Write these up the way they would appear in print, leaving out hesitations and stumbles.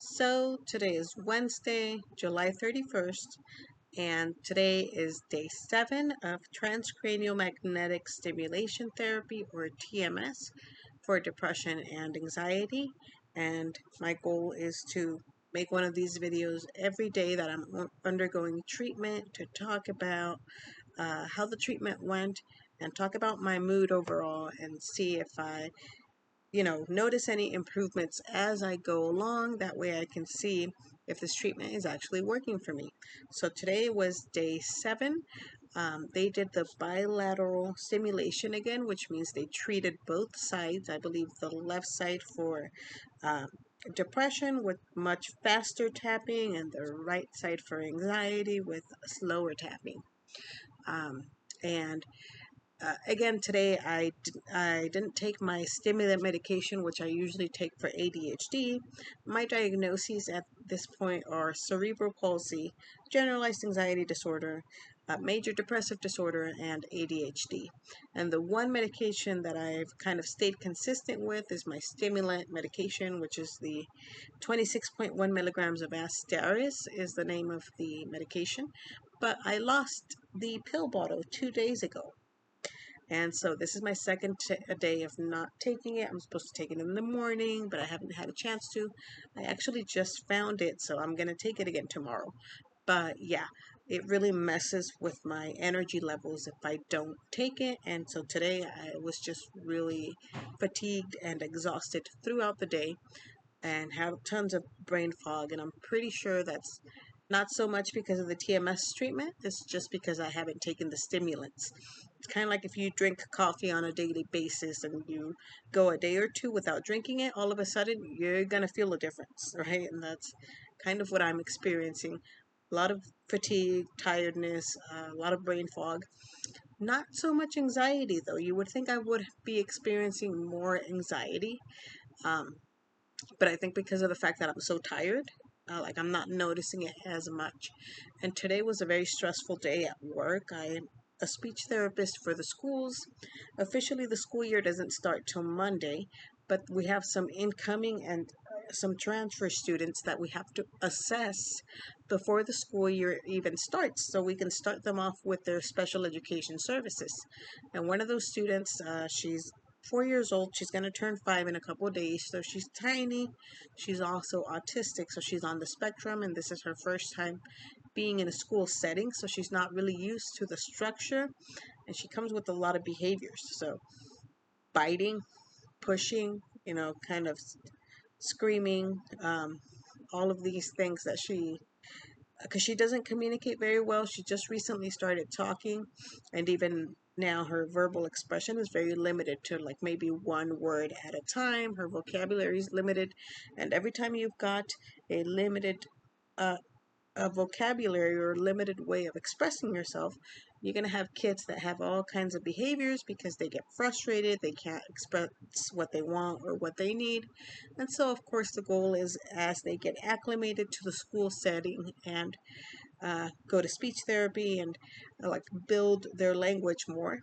So today is Wednesday, July 31st, and today is day 7 of transcranial magnetic stimulation therapy, or TMS, for depression and anxiety. And my goal is to make one of these videos every day that I'm undergoing treatment to talk about how the treatment went and talk about my mood overall and see if I notice any improvements as I go along. That way I can see if this treatment is actually working for me. So today was day 7. They did the bilateral stimulation again, which means they treated both sides. I believe the left side for um, depression with much faster tapping, and the right side for anxiety with slower tapping. Um, and Again, today I didn't take my stimulant medication, which I usually take for ADHD. My diagnoses at this point are cerebral palsy, generalized anxiety disorder, major depressive disorder, and ADHD. And the one medication that I've kind of stayed consistent with is my stimulant medication, which is the 26.1 milligrams of azstarys is the name of the medication. But I lost the pill bottle 2 days ago. And so this is my second day of not taking it. I'm supposed to take it in the morning, but I haven't had a chance to. I actually just found it, so I'm going to take it again tomorrow. But yeah, it really messes with my energy levels if I don't take it. And so today I was just really fatigued and exhausted throughout the day and have tons of brain fog. And I'm pretty sure that's not so much because of the TMS treatment, it's just because I haven't taken the stimulants. It's kind of like if you drink coffee on a daily basis and you go a day or two without drinking it, all of a sudden you're going to feel a difference, right? And that's kind of what I'm experiencing. A lot of fatigue, tiredness, a lot of brain fog. Not so much anxiety, though. You would think I would be experiencing more anxiety. Um, but I think because of the fact that I'm so tired, like I'm not noticing it as much. And today was a very stressful day at work. I'm a speech therapist for the schools. Officially, the school year doesn't start till Monday, but we have some incoming and some transfer students that we have to assess before the school year even starts so we can start them off with their special education services. And one of those students, she's 4 years old. She's going to turn 5 in a couple of days. So she's tiny. She's also autistic. So she's on the spectrum, and this is her first time being in a school setting. So she's not really used to the structure, and she comes with a lot of behaviors. So biting, pushing, kind of screaming, all of these things that because she doesn't communicate very well. She just recently started talking, and even now her verbal expression is very limited to like maybe one word at a time. Her vocabulary is limited, and every time you've got a limited uh, a vocabulary or limited way of expressing yourself, you're going to have kids that have all kinds of behaviors because they get frustrated, they can't express what they want or what they need. And so, of course, the goal is as they get acclimated to the school setting and go to speech therapy and like build their language more,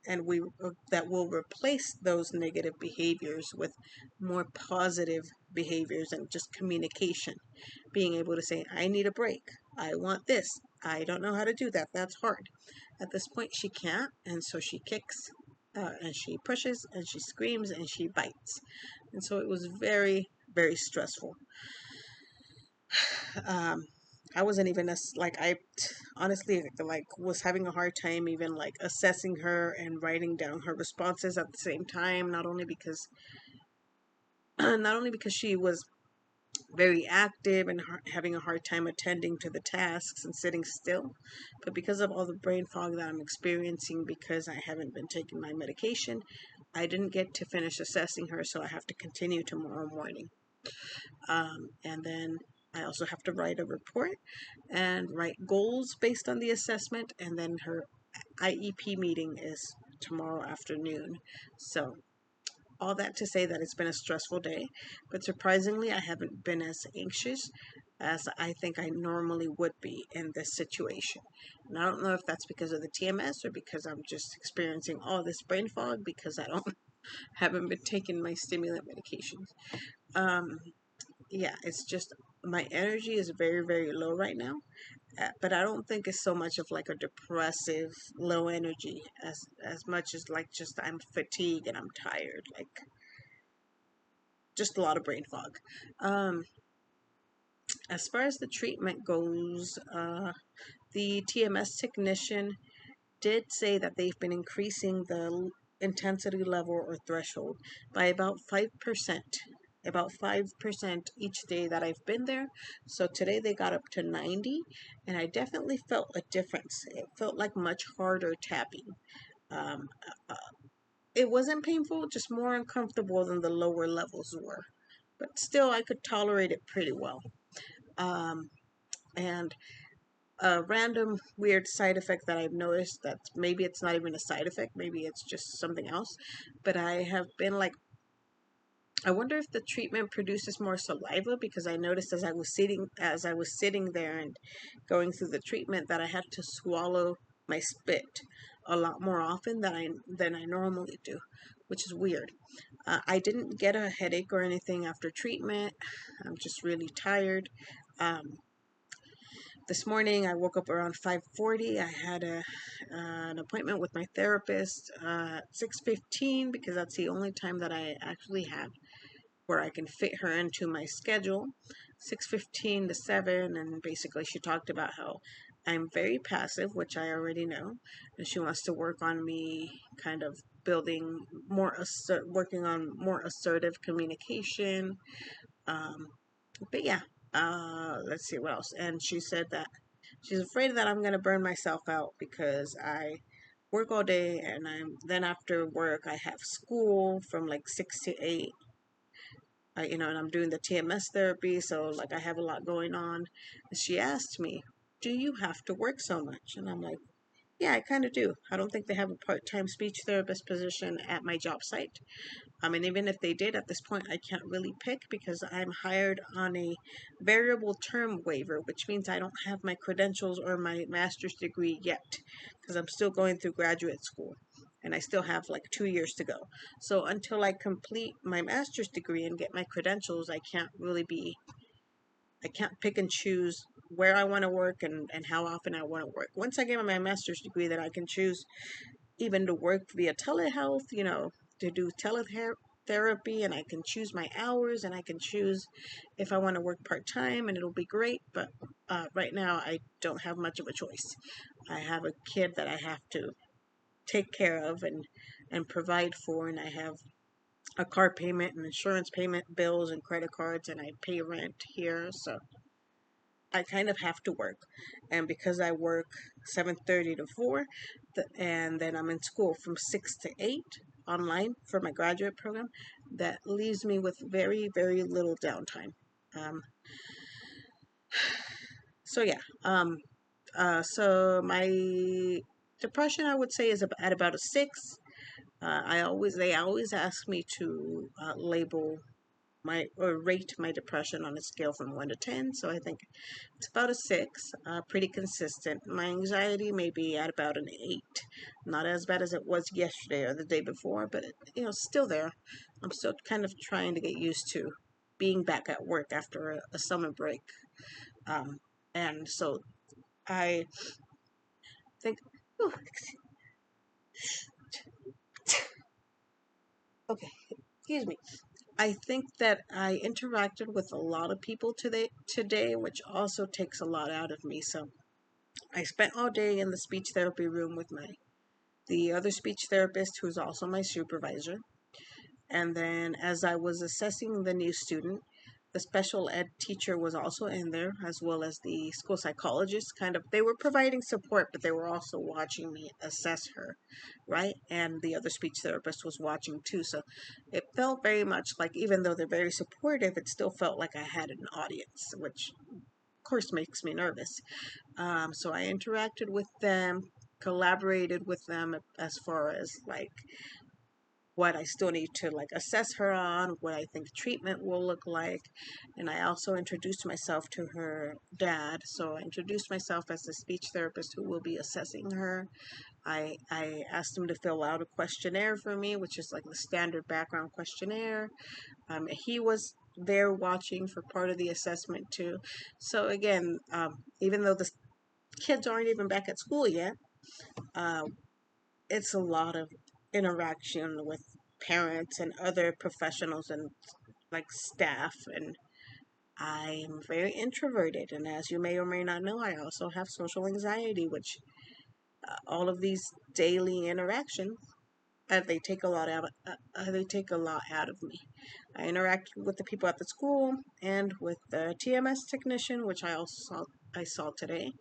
and we that will replace those negative behaviors with more positive behaviors and just communication, being able to say, I need a break, I want this, I don't know how to do that, that's hard. At this point she can't, and so she kicks, and she pushes and she screams and she bites. And so it was very, very stressful. um, I wasn't even like I honestly like was having a hard time even like assessing her and writing down her responses at the same time. Not only because not only because she was very active and having a hard time attending to the tasks and sitting still, but because of all the brain fog that I'm experiencing because I haven't been taking my medication, I didn't get to finish assessing her, so I have to continue tomorrow morning. And then I also have to write a report and write goals based on the assessment. And then her IEP meeting is tomorrow afternoon. So, all that to say that it's been a stressful day, but surprisingly, I haven't been as anxious as I think I normally would be in this situation. And I don't know if that's because of the TMS or because I'm just experiencing all this brain fog because I don't haven't been taking my stimulant medications. Um, yeah, it's just my energy is very, very low right now. But I don't think it's so much of like a depressive low energy as much as like just I'm fatigued and I'm tired, like just a lot of brain fog. Um, as far as the treatment goes, the TMS technician did say that they've been increasing the intensity level or threshold by about 5%. About 5% each day that I've been there. So today they got up to 90, and I definitely felt a difference. It felt like much harder tapping. Um, it wasn't painful, just more uncomfortable than the lower levels were. But still, I could tolerate it pretty well. Um, and a random weird side effect that I've noticed that maybe it's not even a side effect, maybe it's just something else. But I have been like, I wonder if the treatment produces more saliva because I noticed as I was sitting there and going through the treatment that I had to swallow my spit a lot more often than I normally do, which is weird. I didn't get a headache or anything after treatment. I'm just really tired. Um, this morning I woke up around 5:40. I had an appointment with my therapist 6:15 because that's the only time that I actually have where I can fit her into my schedule. 6:15 to 7, and basically she talked about how I'm very passive, which I already know, and she wants to work on me kind of building working on more assertive communication. Um, but yeah, let's see what else. And she said that she's afraid that I'm gonna burn myself out because I work all day and then after work I have school from like 6 to 8. And I'm doing the TMS therapy, so like I have a lot going on. And she asked me, "Do you have to work so much?" And I'm like, "Yeah, I kind of do. I don't think they have a part-time speech therapist position at my job site. And even if they did at this point, I can't really pick because I'm hired on a variable term waiver, which means I don't have my credentials or my master's degree yet because I'm still going through graduate school and I still have like 2 years to go. So until I complete my master's degree and get my credentials, I can't pick and choose where I want to work and how often I want to work. Once I get my master's degree, then I can choose even to work via telehealth, to do teletherapy, and I can choose my hours and I can choose if I want to work part time, and it'll be great. But right now, I don't have much of a choice. I have a kid that I have to take care of and provide for, and I have a car payment and insurance payment, bills and credit cards, and I pay rent here, so I kind of have to work. And because I work 7:30 to 4, and then I'm in school from 6 to 8 online for my graduate program, that leaves me with very, very little downtime. Um, so yeah, so my depression I would say is at about a 6. They always ask me to label my or rate my depression on a scale from 1 to 10. So I think it's about a 6, pretty consistent. My anxiety may be at about an 8, not as bad as it was yesterday or the day before, but still there. I'm still kind of trying to get used to being back at work after a summer break. Um, and so I think, oh, okay, excuse me. I think that I interacted with a lot of people today, which also takes a lot out of me. So I spent all day in the speech therapy room with the other speech therapist who's also my supervisor. And then as I was assessing the new student, the special ed teacher was also in there, as well as the school psychologist. Kind of, they were providing support, but they were also watching me assess her, right? And the other speech therapist was watching too. So it felt very much like, even though they're very supportive, it still felt like I had an audience, which of course makes me nervous. So I interacted with them, collaborated with them as far as like what I still need to like assess her on, what I think treatment will look like. And I also introduced myself to her dad. So I introduced myself as the speech therapist who will be assessing her. I asked him to fill out a questionnaire for me, which is like the standard background questionnaire. He was there watching for part of the assessment too. So again, even though the kids aren't even back at school yet, uh, it's a lot of interaction with parents and other professionals and like staff. And I'm very introverted, and as you may or may not know, I also have social anxiety, which all of these daily interactions, they take a lot out. They take a lot out of me. I interact with the people at the school and with the TMS technician, which I saw today.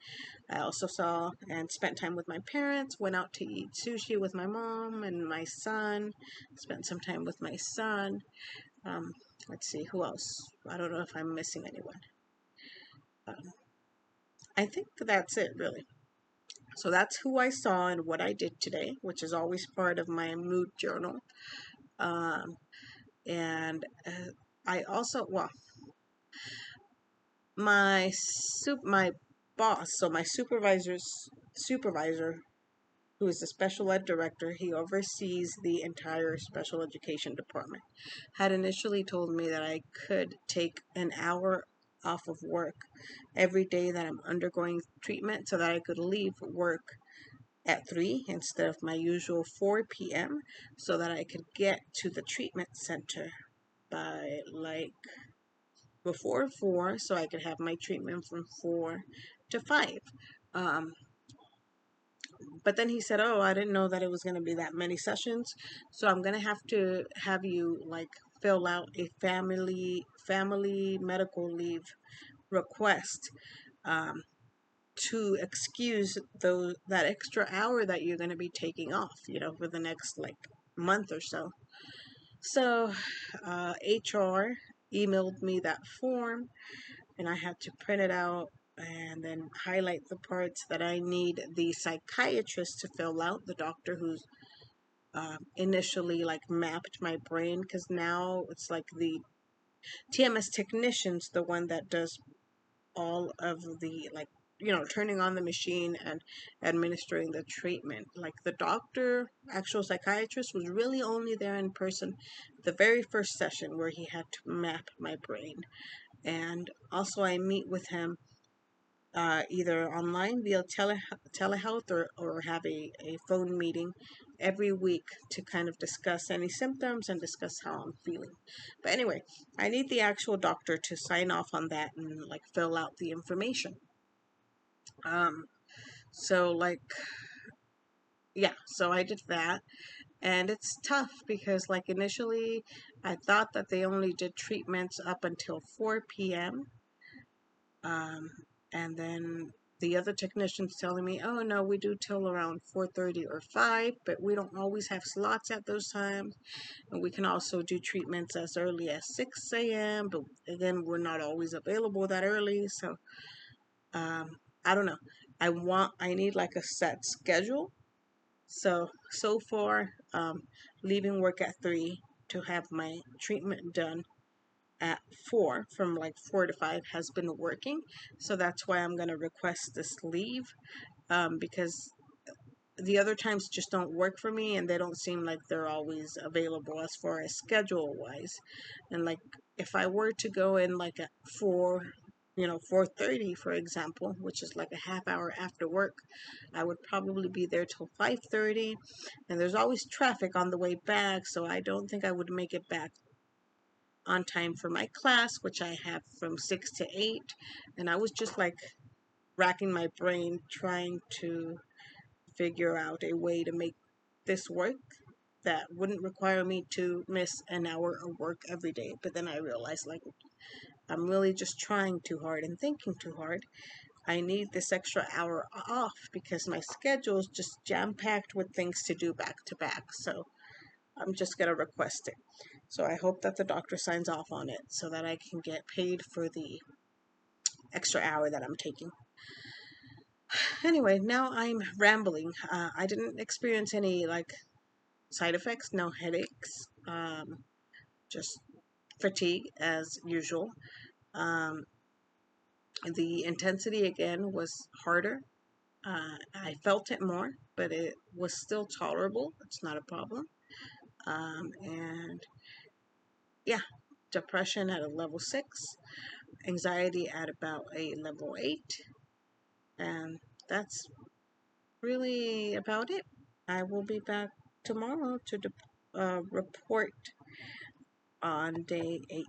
I also saw and spent time with my parents. Went out to eat sushi with my mom and my son. Spent some time with my son. Um, let's see who else. I don't know if I'm missing anyone. Um, I think that's it really. So that's who I saw and what I did today, which is always part of my mood journal. Um, and I also, well, my boss, so my supervisor, who is the special ed director, he oversees the entire special education department, had initially told me that I could take an hour off of work every day that I'm undergoing treatment so that I could leave work at 3 instead of my usual 4 p.m. so that I could get to the treatment center by like before 4 so I could have my treatment from 4 to 5. Um, but then he said, "Oh, I didn't know that it was going to be that many sessions, so I'm going to have you like fill out a family medical leave request um, to excuse that extra hour that you're going to be taking off, for the next like month or so." So, HR emailed me that form, and I had to print it out and then highlight the parts that I need the psychiatrist to fill out, the doctor who's initially like mapped my brain, because now it's like the TMS technician's the one that does all of the like turning on the machine and administering the treatment. Like the doctor, actual psychiatrist, was really only there in person the very first session where he had to map my brain. And also I meet with him either online via telehealth, or have a phone meeting every week to kind of discuss any symptoms and discuss how I'm feeling. But anyway, I need the actual doctor to sign off on that and like fill out the information. Um, so like, yeah, so I did that, and it's tough because like initially I thought that they only did treatments up until 4 p.m. Um, and then the other technicians telling me, "Oh no, we do till around 4:30 or 5, but we don't always have slots at those times. And we can also do treatments as early as 6 a.m., but again, we're not always available that early." So, I don't know. I need like a set schedule. So far, leaving work at 3 to have my treatment done at 4, from like 4 to 5, has been working. So that's why I'm going to request this leave, because the other times just don't work for me, and they don't seem like they're always available as far as schedule wise. And like if I were to go in like at 4, 4:30 for example, which is like a half hour after work, I would probably be there till 5:30, and there's always traffic on the way back, so I don't think I would make it back on time for my class, which I have from 6 to 8. And I was just like racking my brain trying to figure out a way to make this work that wouldn't require me to miss an hour of work every day. But then I realized like I'm really just trying too hard and thinking too hard. I need this extra hour off because my schedule is just jam packed with things to do back to back. So I'm just going to request it. So I hope that the doctor signs off on it so that I can get paid for the extra hour that I'm taking. Anyway, now I'm rambling. I didn't experience any like side effects, no headaches, just fatigue as usual. Um, the intensity again was harder. I felt it more, but it was still tolerable. It's not a problem. And yeah, depression at a level 6, anxiety at about a level 8, and that's really about it. I will be back tomorrow to report on day 8.